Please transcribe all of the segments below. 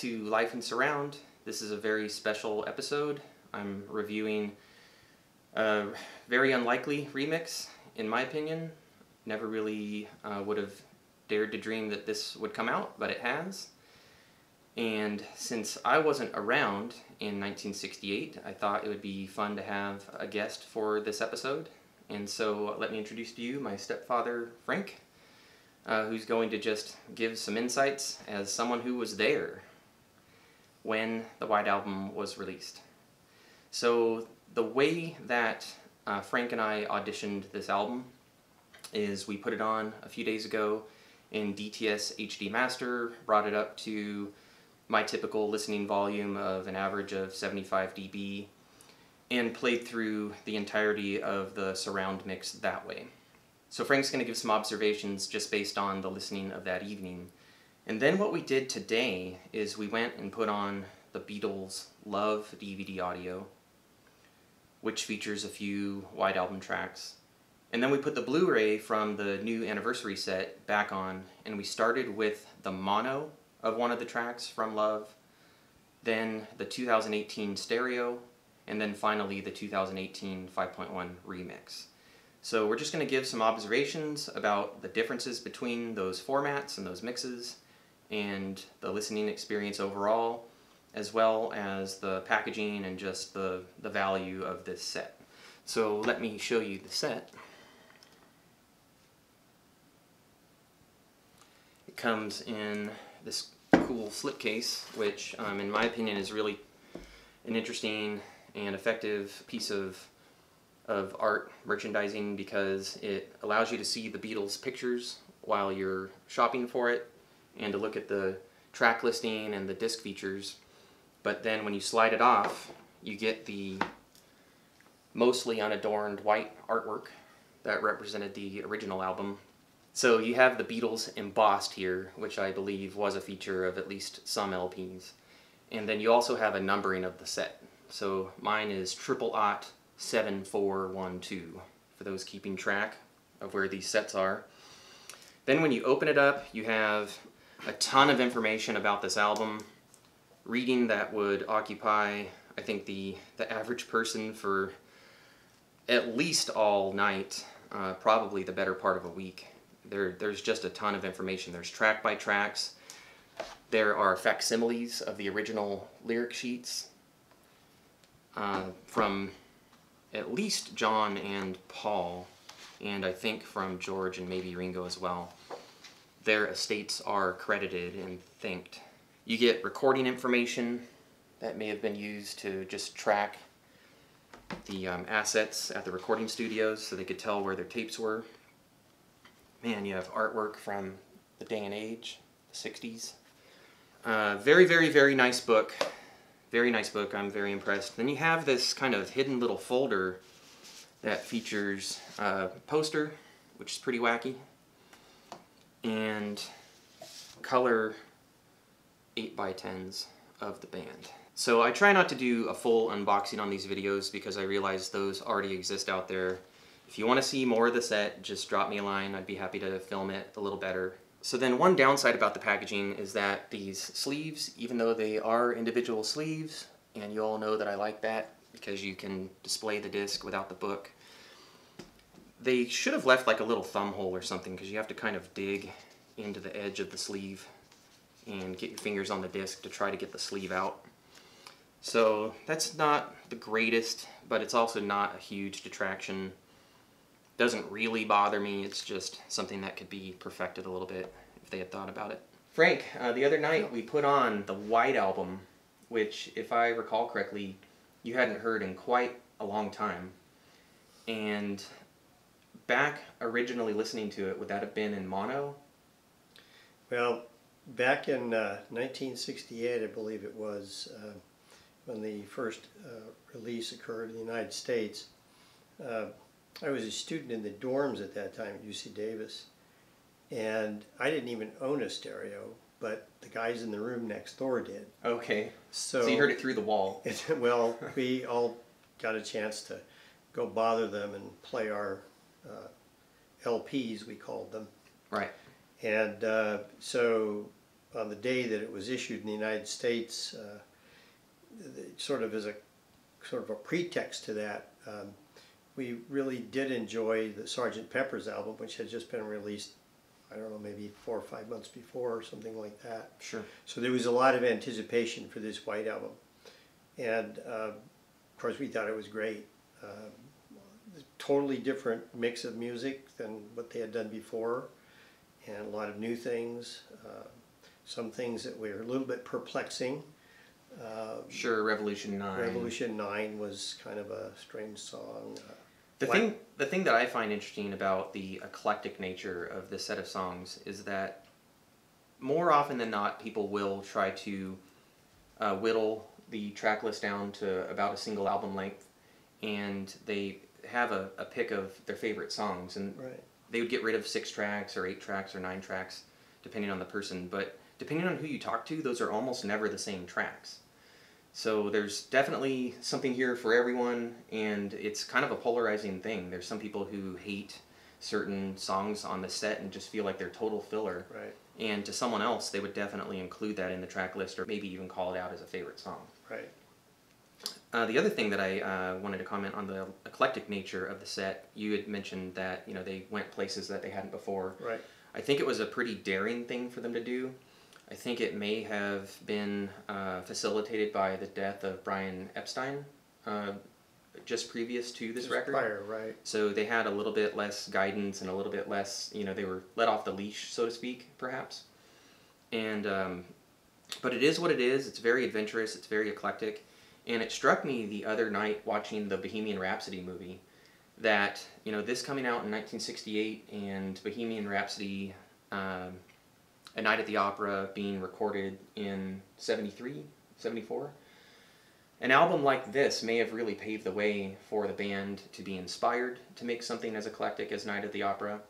to Life in Surround. This is a very special episode. I'm reviewing a very unlikely remix, in my opinion. Never really would have dared to dream that this would come out, but it has. And since I wasn't around in 1968, I thought it would be fun to have a guest for this episode. And so let me introduce to you my stepfather, Frank, who's going to just give some insights as someone who was there when the White Album was released. So the way that Frank and I auditioned this album is we put it on a few days ago in DTS HD Master, brought it up to my typical listening volume of an average of 75 dB, and played through the entirety of the surround mix that way. So Frank's going to give some observations just based on the listening of that evening. And then what we did today is we went and put on the Beatles Love DVD audio, which features a few White Album tracks. And then we put the Blu-ray from the new anniversary set back on, and we started with the mono of one of the tracks from Love, then the 2018 stereo, and then finally the 2018 5.1 remix. So we're just going to give some observations about the differences between those formats and those mixes, and the listening experience overall, as well as the packaging and just the value of this set. So let me show you the set. It comes in this cool slipcase, which in my opinion is really an interesting and effective piece of art merchandising, because it allows you to see the Beatles pictures while you're shopping for it and to look at the track listing and the disc features. But then when you slide it off, you get the mostly unadorned white artwork that represented the original album. So you have the Beatles embossed here, which I believe was a feature of at least some LPs. And then you also have a numbering of the set. So mine is 0007412, for those keeping track of where these sets are. Then when you open it up, you have a ton of information about this album, reading that would occupy, I think, the average person for at least all night, probably the better part of a week. There's just a ton of information. There's track by tracks. There are facsimiles of the original lyric sheets from at least John and Paul, and I think from George and maybe Ringo as well. Their estates are credited and thanked. You get recording information that may have been used to just track the assets at the recording studios so they could tell where their tapes were. Man, you have artwork from the day and age, the 60s. Very, very, very nice book. Very nice book. I'm very impressed. Then you have this kind of hidden little folder that features a poster, which is pretty wacky, and color 8x10s of the band. So I try not to do a full unboxing on these videos because I realize those already exist out there. If you want to see more of the set, just drop me a line. I'd be happy to film it a little better. So then one downside about the packaging is that these sleeves, even though they are individual sleeves, and you all know that I like that because you can display the disc without the book, they should have left like a little thumb hole or something, because you have to kind of dig into the edge of the sleeve and get your fingers on the disc to try to get the sleeve out. So that's not the greatest, but it's also not a huge detraction. Doesn't really bother me. It's just something that could be perfected a little bit if they had thought about it. Frank, the other night we put on the White Album, which, if I recall correctly, you hadn't heard in quite a long time. And back originally listening to it, would that have been in mono? Well, back in 1968, I believe it was, when the first release occurred in the United States, I was a student in the dorms at that time at UC Davis, and I didn't even own a stereo, but the guys in the room next door did. Okay, so you heard it through the wall. Well, we all got a chance to go bother them and play our LPs, we called them. Right. And so on the day that it was issued in the United States, sort of as a pretext to that, we really did enjoy the Sgt. Pepper's album, which had just been released, I don't know, maybe 4 or 5 months before or something like that. Sure. So there was a lot of anticipation for this White Album. And of course we thought it was great. Totally different mix of music than what they had done before, and a lot of new things. Some things that were a little bit perplexing. Sure, Revolution 9. Revolution 9 was kind of a strange song. The thing that I find interesting about the eclectic nature of this set of songs is that more often than not, people will try to whittle the track list down to about a single album length, and they have a pick of their favorite songs, and Right. they would get rid of 6 tracks or 8 tracks or 9 tracks, depending on the person. But depending on who you talk to, those are almost never the same tracks. So there's definitely something here for everyone, and it's kind of a polarizing thing. There's some people who hate certain songs on the set and just feel like they're total filler. Right. And to someone else, they would definitely include that in the track list, or maybe even call it out as a favorite song. Right. The other thing that I wanted to comment on the eclectic nature of the set, you had mentioned that they went places that they hadn't before. Right. I think it was a pretty daring thing for them to do. I think it may have been facilitated by the death of Brian Epstein just previous to this record. Prior, right. So they had a little bit less guidance and a little bit less, they were let off the leash, so to speak, perhaps. And but it is what it is. It's very adventurous. It's very eclectic. And it struck me the other night watching the Bohemian Rhapsody movie that, this coming out in 1968 and Bohemian Rhapsody, A Night at the Opera being recorded in 73, 74. An album like this may have really paved the way for the band to be inspired to make something as eclectic as Night at the Opera,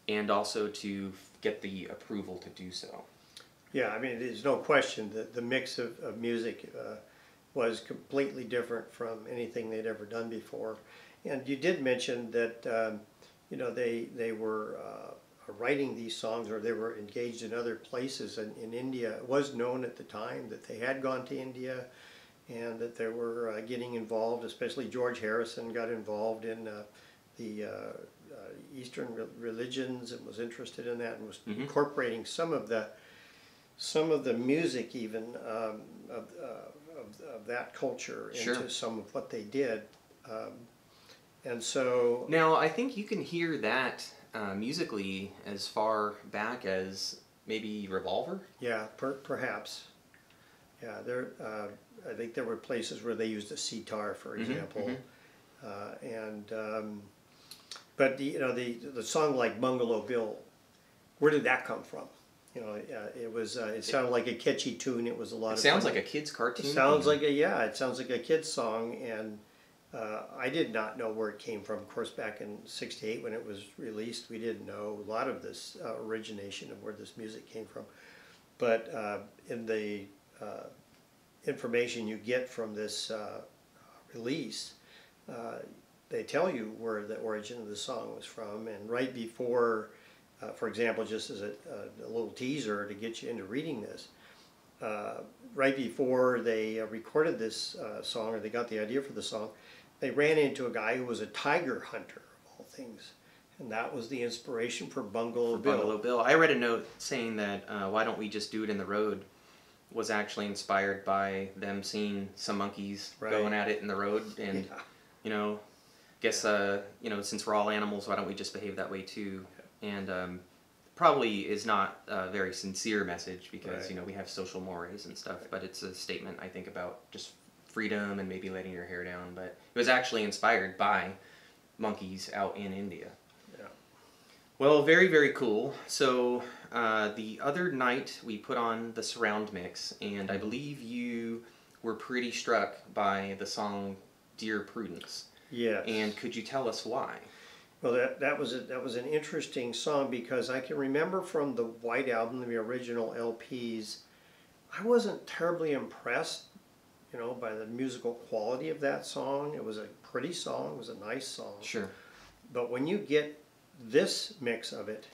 and also to get the approval to do so. Yeah, I mean, there's no question that the mix of music was completely different from anything they'd ever done before. And you did mention that, they were writing these songs, or they were engaged in other places in India. It was known at the time that they had gone to India and that they were getting involved, especially George Harrison got involved in the Eastern religions and was interested in that, and was incorporating some of the music even of that culture into some of what they did. And so... Now, I think you can hear that musically as far back as maybe Revolver? Yeah, perhaps. Yeah, I think there were places where they used a sitar, for example. But the song like Bungalow Bill, where did that come from? It sounded like a catchy tune. It was a lot of... It sounds like a kid's cartoon. It sounds like it sounds like a kid's song, and I did not know where it came from. Of course, back in '68 when it was released, we didn't know a lot of this origination of where this music came from. But in the information you get from this release, they tell you where the origin of the song was from, and right before, for example, just as a little teaser to get you into reading this, right before they recorded this song, or they got the idea for the song, they ran into a guy who was a tiger hunter, of all things. And that was the inspiration for Bungalow Bill. Bungalow Bill. I read a note saying that Why Don't We Just Do It in the Road was actually inspired by them seeing some monkeys going at it in the road. And, guess, since we're all animals, why don't we just behave that way too? And probably is not a very sincere message because, we have social mores and stuff. But it's a statement, I think, about just freedom and maybe letting your hair down. But it was actually inspired by monkeys out in India. Well, very, very cool. So the other night we put on the surround mix, and I believe you were pretty struck by the song Dear Prudence. Yes. And could you tell us why? Well, that was an interesting song because I can remember from the White Album, the original LPs, I wasn't terribly impressed, by the musical quality of that song. It was a pretty song. It was a nice song. Sure. But when you get this mix of it,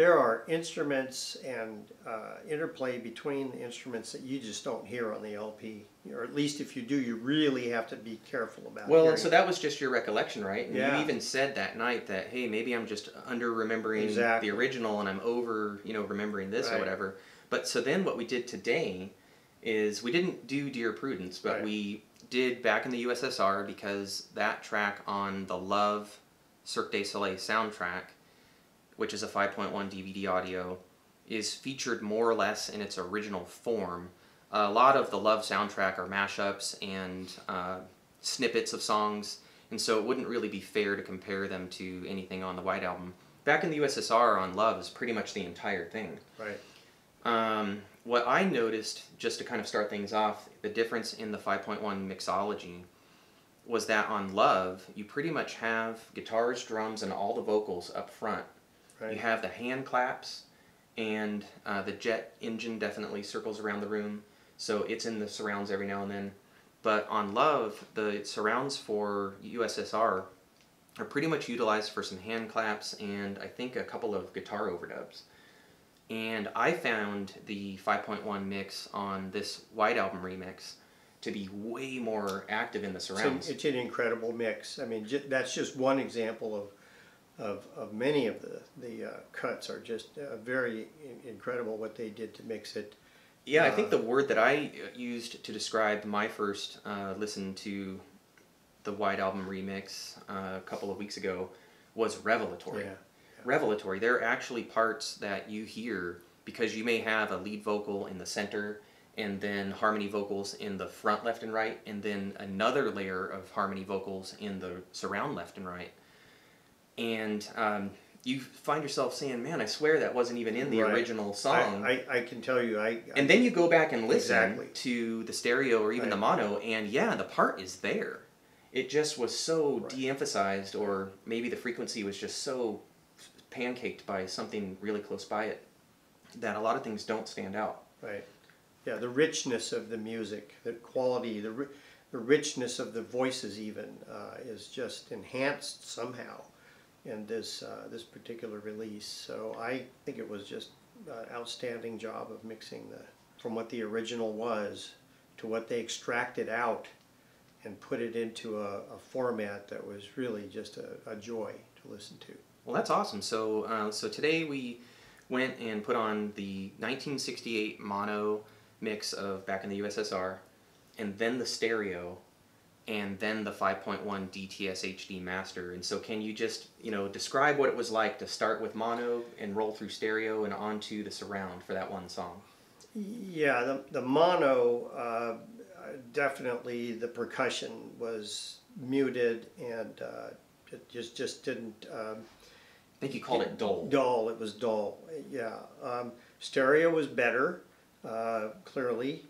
there are instruments and interplay between the instruments that you just don't hear on the LP, or at least if you do, you really have to be careful about. Well, and so that was just your recollection, right? And yeah. You even said that night that, hey, maybe I'm just under remembering exactly. the original and I'm over, remembering this right. or whatever. But so then what we did today is we didn't do Dear Prudence, but right. we did Back in the USSR, because that track on the Love Cirque du Soleil soundtrack, which is a 5.1 DVD audio, is featured more or less in its original form. A lot of the Love soundtrack are mashups and snippets of songs, and so it wouldn't really be fair to compare them to anything on the White Album. Back in the USSR on Love is pretty much the entire thing. Right. What I noticed, just to kind of start things off, the difference in the 5.1 mixology was that on Love, you pretty much have guitars, drums, and all the vocals up front. Right. You have the hand claps, and the jet engine definitely circles around the room, so it's in the surrounds every now and then. But on Love, the surrounds for USSR are pretty much utilized for some hand claps and I think a couple of guitar overdubs. And I found the 5.1 mix on this White Album remix to be way more active in the surrounds. It's an incredible mix. I mean, that's just one example of many of the cuts are just very incredible what they did to mix it. Yeah, I think the word that I used to describe my first listen to the White Album remix a couple of weeks ago was revelatory. Yeah. Revelatory. There are actually parts that you hear because you may have a lead vocal in the center and then harmony vocals in the front left and right, and then another layer of harmony vocals in the surround left and right. And you find yourself saying, man, I swear that wasn't even in the right. original song. I can tell you. And then you go back and listen exactly. to the stereo or even right. the mono, and yeah, the part is there. It just was so right. de-emphasized, or maybe the frequency was just so pancaked by something really close by it that a lot of things don't stand out. Right. Yeah, the richness of the music, the quality, the richness of the voices even is just enhanced somehow in this particular release. So I think it was just an outstanding job of mixing from what the original was to what they extracted out and put it into a format that was really just a joy to listen to. Well, that's awesome. So today we went and put on the 1968 mono mix of Back in the USSR, and then the stereo, and then the 5.1 DTS HD master. And so can you just, describe what it was like to start with mono and roll through stereo and onto the surround for that one song? Yeah, the mono, definitely the percussion was muted and it just didn't... I think you called it dull. Dull, it was dull, yeah. Stereo was better, clearly.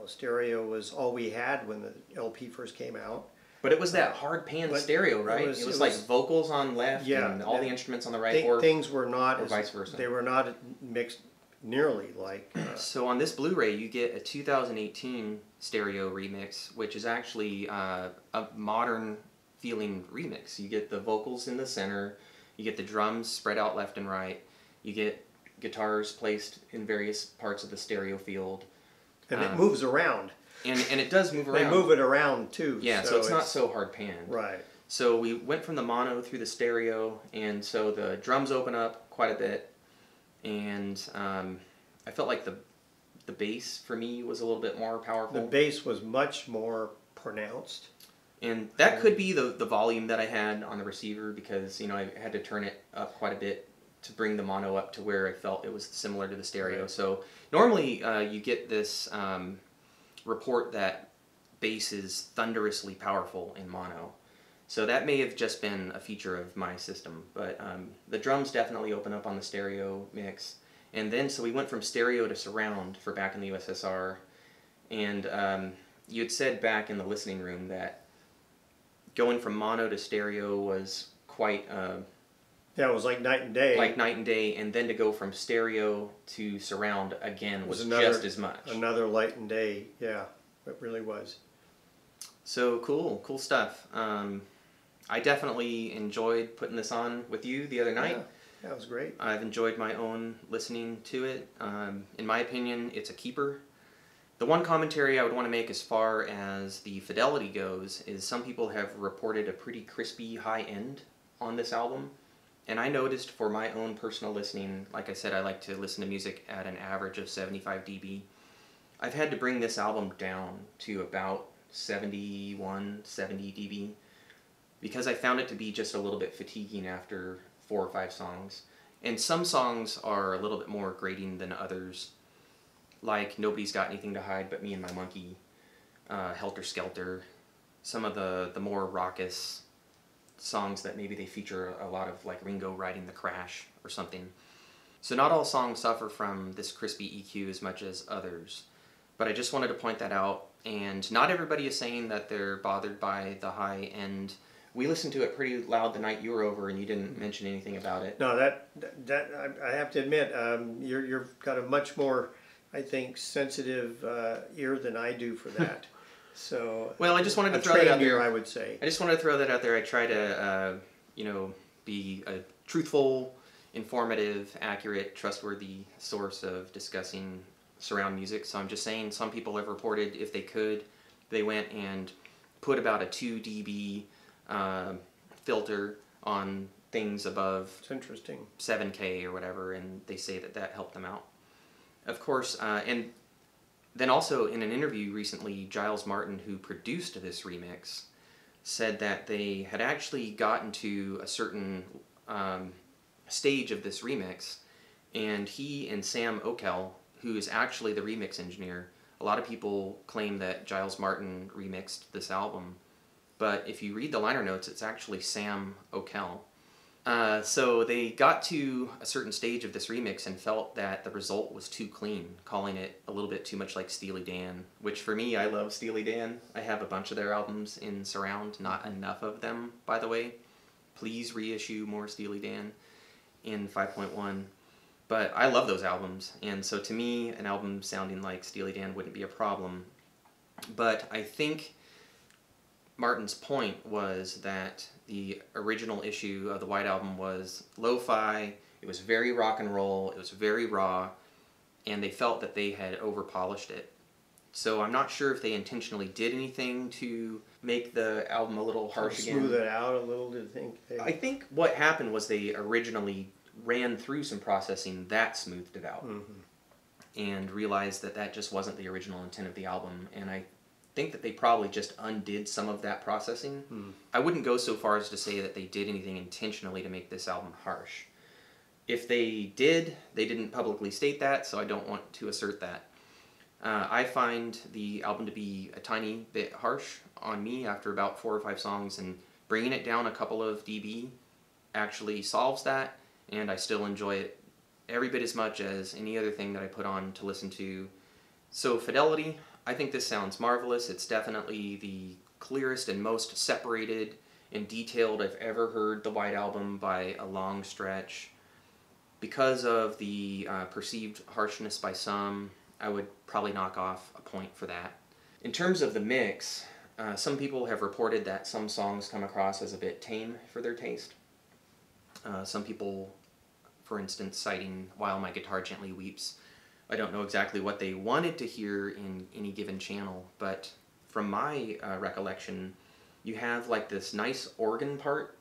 Stereo was all we had when the LP first came out. But it was that hard pan stereo, right? It was like vocals on left and all the instruments on the right, or things were not, or vice versa. They were not mixed nearly like... So on this Blu-ray, you get a 2018 stereo remix, which is actually a modern feeling remix. You get the vocals in the center, you get the drums spread out left and right, you get guitars placed in various parts of the stereo field. And it moves around. And it does move around. They move it around too. Yeah, so it's not so hard panned. Right. So we went from the mono through the stereo, and so the drums open up quite a bit, and I felt like the bass for me was a little bit more powerful. The bass was much more pronounced. And that could be the volume that I had on the receiver, because I had to turn it up quite a bit to bring the mono up to where I felt it was similar to the stereo. Right. So normally you get this report that bass is thunderously powerful in mono. So that may have just been a feature of my system, but the drums definitely open up on the stereo mix. And then so we went from stereo to surround for Back in the USSR, and you had said back in the listening room that going from mono to stereo was quite... yeah, it was like night and day. Like night and day, and then to go from stereo to surround again was just as much. Another light and day, yeah, it really was. So cool stuff. I definitely enjoyed putting this on with you the other night. That was great. I've enjoyed my own listening to it. In my opinion, it's a keeper. The one commentary I would want to make as far as the fidelity goes is some people have reported a pretty crispy high end on this album. And I noticed for my own personal listening, like I said, I like to listen to music at an average of 75 dB. I've had to bring this album down to about 71, 70 dB because I found it to be just a little bit fatiguing after 4 or 5 songs. And some songs are a little bit more grating than others, like Nobody's Got Anything to Hide But Me and My Monkey, Helter Skelter, some of the more raucous songs that maybe they feature a lot of, like Ringo riding the Crash or something. So not all songs suffer from this crispy EQ as much as others, but I just wanted to point that out. And not everybody is saying that they're bothered by the high end. We listened to it pretty loud the night you were over, and you didn't mention anything about it. No, that I have to admit, you've got a much more, I think, sensitive ear than I do for that. So well, I just wanted to throw that out there. I would say. I just wanted to throw that out there. I try to, be a truthful, informative, accurate, trustworthy source of discussing surround music. So I'm just saying, some people have reported if they could, they went and put about a 2 dB filter on things above It's interesting. 7K or whatever, and they say that helped them out. Of course, and then also in an interview recently, Giles Martin, who produced this remix, said that they had actually gotten to a certain stage of this remix, and he and Sam Okell, who is actually the remix engineer, a lot of people claim that Giles Martin remixed this album, but if you read the liner notes, it's actually Sam Okell. So they got to a certain stage of this remix and felt that the result was too clean, calling it a little bit too much like Steely Dan, which for me, I love Steely Dan. I have a bunch of their albums in surround, not enough of them, by the way. Please reissue more Steely Dan in 5.1. But I love those albums, and so to me, an album sounding like Steely Dan wouldn't be a problem. But I think Martin's point was that the original issue of the White Album was lo-fi, it was very rock and roll, it was very raw, and they felt that they had over-polished it. So I'm not sure if they intentionally did anything to make the album a little harsh again. Smooth it out a little, do you think? I think what happened was they originally ran through some processing that smoothed it out, and realized that that just wasn't the original intent of the album, and I think that they probably just undid some of that processing. I wouldn't go so far as to say that they did anything intentionally to make this album harsh. If they did, they didn't publicly state that, so I don't want to assert that. I find the album to be a tiny bit harsh on me after about 4 or 5 songs, and bringing it down a couple of dB actually solves that, and I still enjoy it every bit as much as any other thing that I put on to listen to. So fidelity, I think this sounds marvelous. It's definitely the clearest and most separated and detailed I've ever heard the White Album by a long stretch. Because of the perceived harshness by some, I would probably knock off a point for that. In terms of the mix, some people have reported that some songs come across as a bit tame for their taste. Some people, for instance, citing While My Guitar Gently Weeps. I don't know exactly what they wanted to hear in any given channel, but from my recollection, you have like this nice organ part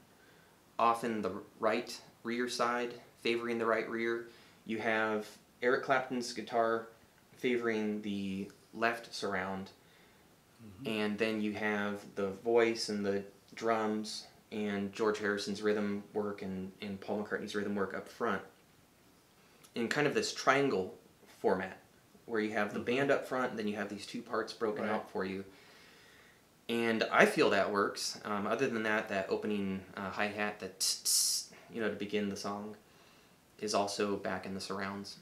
off in the right rear side, favoring the right rear. You have Eric Clapton's guitar favoring the left surround, and then you have the voice and the drums and George Harrison's rhythm work and Paul McCartney's rhythm work up front in kind of this triangle format, where you have the band up front and then you have these 2 parts broken out for you. And I feel that works. Other than that, that opening hi-hat, that tss, to begin the song, is also back in the surrounds.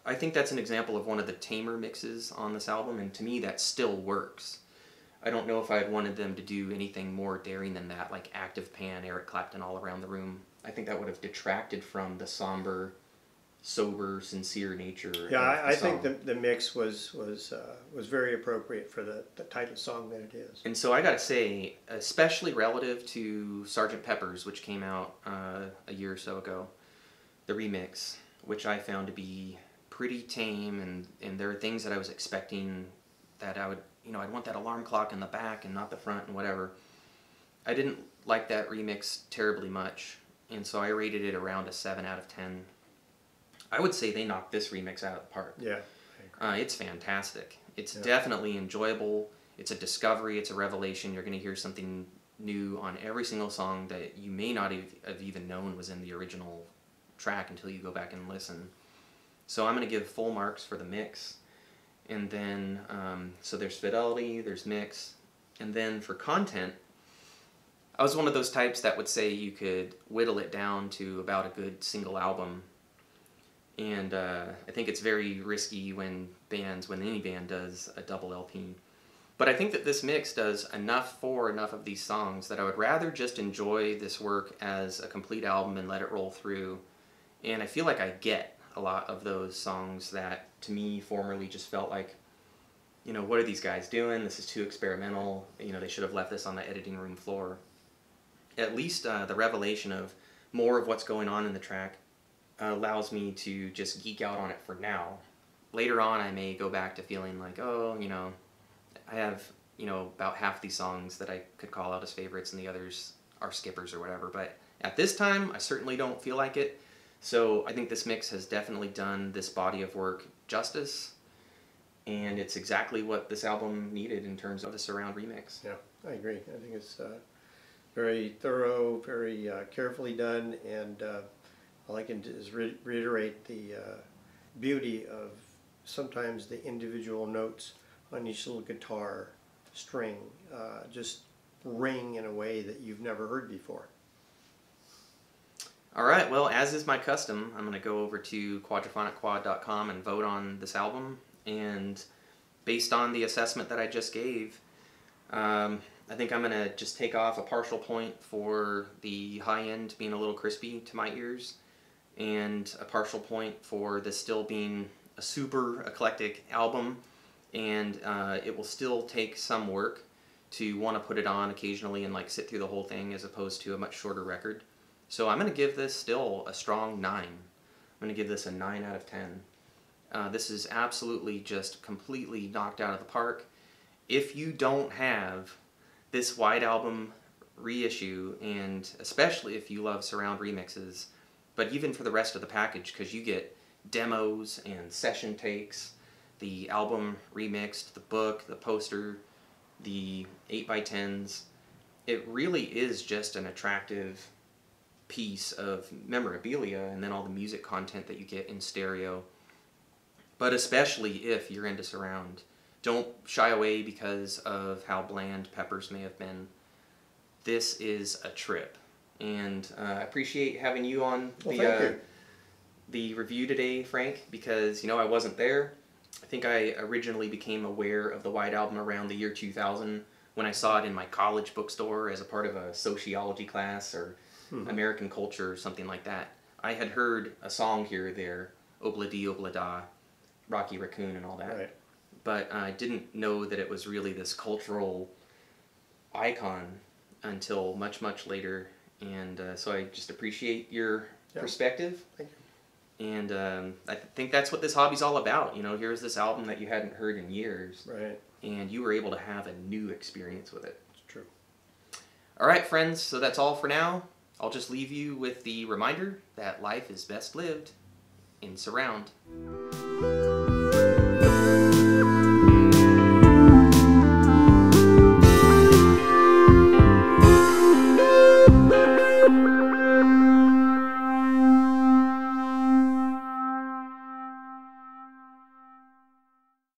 I think that's an example of one of the tamer mixes on this album, and to me that still works. I don't know if I had wanted them to do anything more daring than that, like active pan, Eric Clapton all around the room. I think that would have detracted from the somber sober, sincere nature. Yeah, of the I song. think the mix was very appropriate for the title song that it is. And so I gotta say, especially relative to Sgt. Pepper's, which came out a year or so ago, the remix, which I found to be pretty tame, and there are things that I was expecting that I would, I'd want that alarm clock in the back and not the front and whatever. I didn't like that remix terribly much, and so I rated it around a 7 out of 10. I would say they knocked this remix out of the park. Yeah. It's fantastic. It's definitely enjoyable. It's a discovery. It's a revelation. You're going to hear something new on every single song that you may not have even known was in the original track until you go back and listen. So I'm going to give full marks for the mix. And then, so there's fidelity, there's mix. And then for content, I was one of those types that would say you could whittle it down to about a good single album. And I think it's very risky when any band does a double LP. But I think that this mix does enough of these songs that I would rather just enjoy this work as a complete album and let it roll through. And I feel like I get a lot of those songs that, to me, formerly just felt like, what are these guys doing? This is too experimental. They should have left this on the editing room floor. At least the revelation of more of what's going on in the track allows me to just geek out on it for now. Later on, I may go back to feeling like, I have, about half these songs that I could call out as favorites and the others are skippers or whatever. But at this time, I certainly don't feel like it. So I think this mix has definitely done this body of work justice. And it's exactly what this album needed in terms of a surround remix. Yeah, I agree. I think it's very thorough, very carefully done, and all I can do is reiterate the beauty of sometimes the individual notes on each little guitar string just ring in a way that you've never heard before. All right, well, as is my custom, I'm going to go over to quadrophonic.com and vote on this album. And based on the assessment that I just gave, I think I'm going to just take off a partial point for the high end being a little crispy to my ears, and a partial point for this still being a super eclectic album, and it will still take some work to want to put it on occasionally and sit through the whole thing as opposed to a much shorter record. So I'm going to give this still a strong 9. I'm going to give this a 9 out of 10. This is absolutely just completely knocked out of the park. If you don't have this White Album reissue, and especially if you love surround remixes, but even for the rest of the package, because you get demos and session takes, the album remixed, the book, the poster, the 8x10s, it really is just an attractive piece of memorabilia, and then all the music content that you get in stereo. But especially if you're into surround, don't shy away because of how bland Peppers may have been. This is a trip, and I appreciate having you on the review today, Frank, because I wasn't there. I think I originally became aware of the White Album around the year 2000 when I saw it in my college bookstore as a part of a sociology class or American culture or something like that. I had heard a song here or there, Obla Di Obla Da, Rocky Raccoon and all that. Right. But I didn't know that it was really this cultural icon until much, much later. And so I just appreciate your perspective. Thank you. And I think that's what this hobby's all about. Here's this album that you hadn't heard in years. Right. And you were able to have a new experience with it. It's true. All right, friends, so that's all for now. I'll just leave you with the reminder that life is best lived in surround.